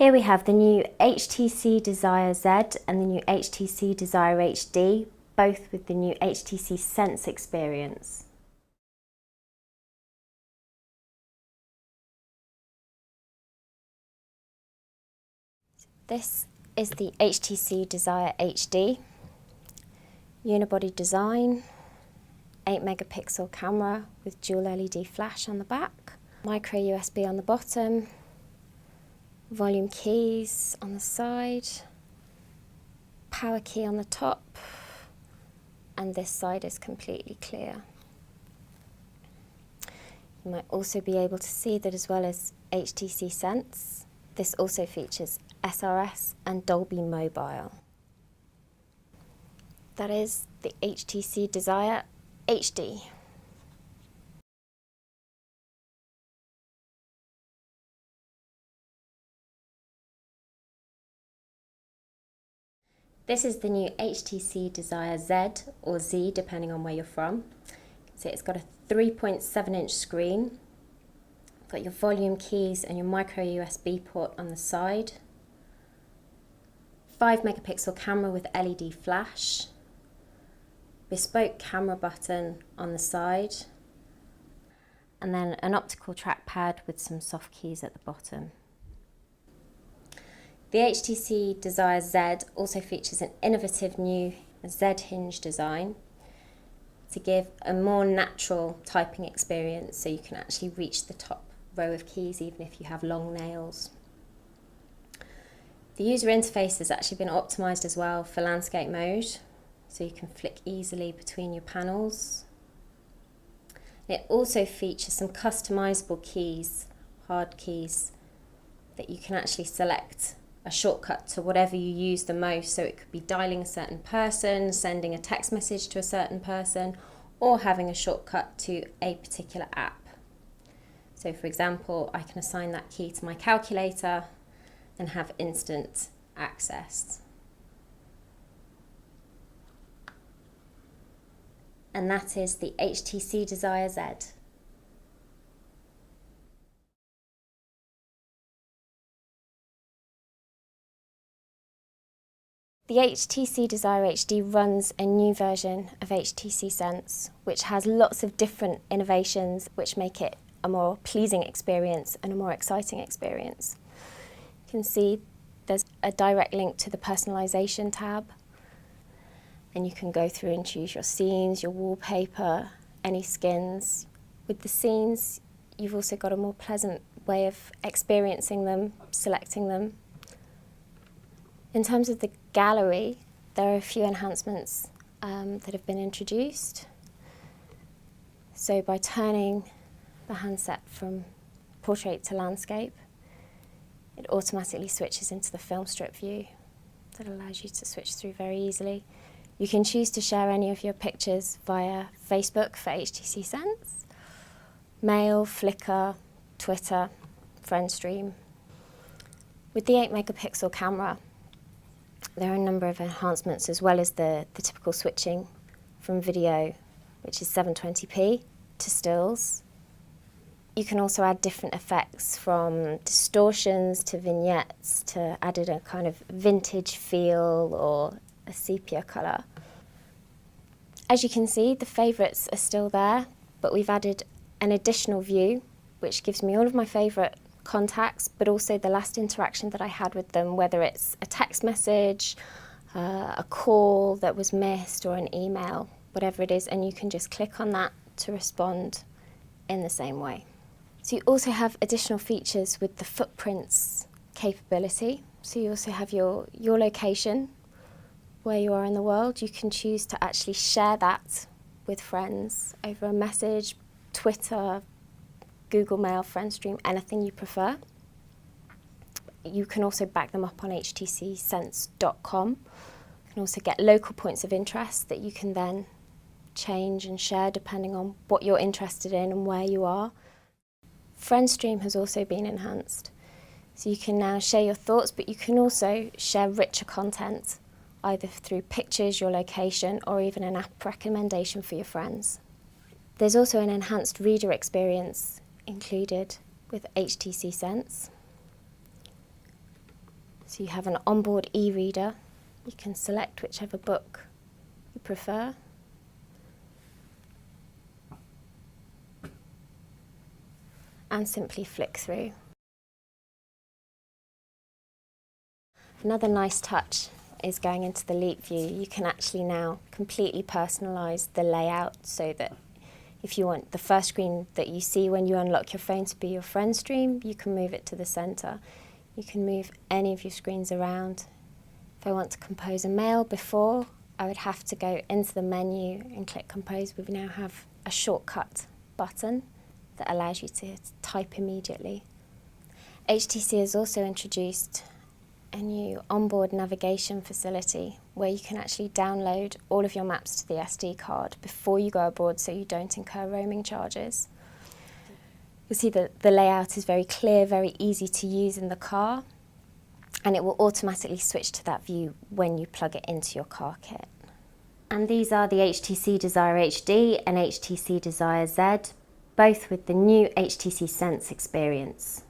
Here we have the new HTC Desire Z and the new HTC Desire HD, both with the new HTC Sense experience. This is the HTC Desire HD, unibody design, 8 megapixel camera with dual LED flash on the back, micro USB on the bottom, volume keys on the side, power key on the top, and this side is completely clear. You might also be able to see that as well as HTC Sense, this also features SRS and Dolby Mobile. That is the HTC Desire HD. This is the new HTC Desire Z, or Z depending on where you're from. So it's got a 3.7-inch screen, got your volume keys and your micro USB port on the side, 5 megapixel camera with LED flash, bespoke camera button on the side, and then an optical trackpad with some soft keys at the bottom. The HTC Desire Z also features an innovative new Z hinge design to give a more natural typing experience, so you can actually reach the top row of keys even if you have long nails. The user interface has actually been optimized as well for landscape mode, so you can flick easily between your panels. It also features some customizable keys, hard keys, that you can actually select a shortcut to whatever you use the most. So it could be dialing a certain person, sending a text message to a certain person, or having a shortcut to a particular app. So for example, I can assign that key to my calculator and have instant access. And that is the HTC Desire Z. The HTC Desire HD runs a new version of HTC Sense, which has lots of different innovations which make it a more pleasing experience and a more exciting experience. You can see there's a direct link to the personalization tab, and you can go through and choose your scenes, your wallpaper, any skins. With the scenes, you've also got a more pleasant way of experiencing them, selecting them. In terms of the gallery, there are a few enhancements that have been introduced. So by turning the handset from portrait to landscape, it automatically switches into the film strip view that allows you to switch through very easily. You can choose to share any of your pictures via Facebook for HTC Sense, Mail, Flickr, Twitter, FriendStream. With the 8 megapixel camera, there are a number of enhancements as well as the typical switching from video, which is 720p, to stills. You can also add different effects, from distortions to vignettes, to added a kind of vintage feel or a sepia colour. As you can see, the favourites are still there, but we've added an additional view which gives me all of my favourite contacts, but also the last interaction that I had with them, whether it's a text message, a call that was missed, or an email, whatever it is, and you can just click on that to respond in the same way. So you also have additional features with the footprints capability. So you also have your location, where you are in the world. You can choose to actually share that with friends over a message, Twitter, Google Mail, FriendStream, anything you prefer. You can also back them up on htcsense.com. You can also get local points of interest that you can then change and share depending on what you're interested in and where you are. FriendStream has also been enhanced. So you can now share your thoughts, but you can also share richer content, either through pictures, your location, or even an app recommendation for your friends. There's also an enhanced reader experience included with HTC Sense. So you have an onboard e-reader. You can select whichever book you prefer. And simply flick through. Another nice touch is going into the Leap view. You can actually now completely personalise the layout so that if you want the first screen that you see when you unlock your phone to be your friend stream, you can move it to the centre. You can move any of your screens around. If I want to compose a mail before, I would have to go into the menu and click compose. We now have a shortcut button that allows you to type immediately. HTC has also introduced a new onboard navigation facility where you can actually download all of your maps to the SD card before you go abroad so you don't incur roaming charges. You'll see that the layout is very clear, very easy to use in the car, and it will automatically switch to that view when you plug it into your car kit. And these are the HTC Desire HD and HTC Desire Z, both with the new HTC Sense experience.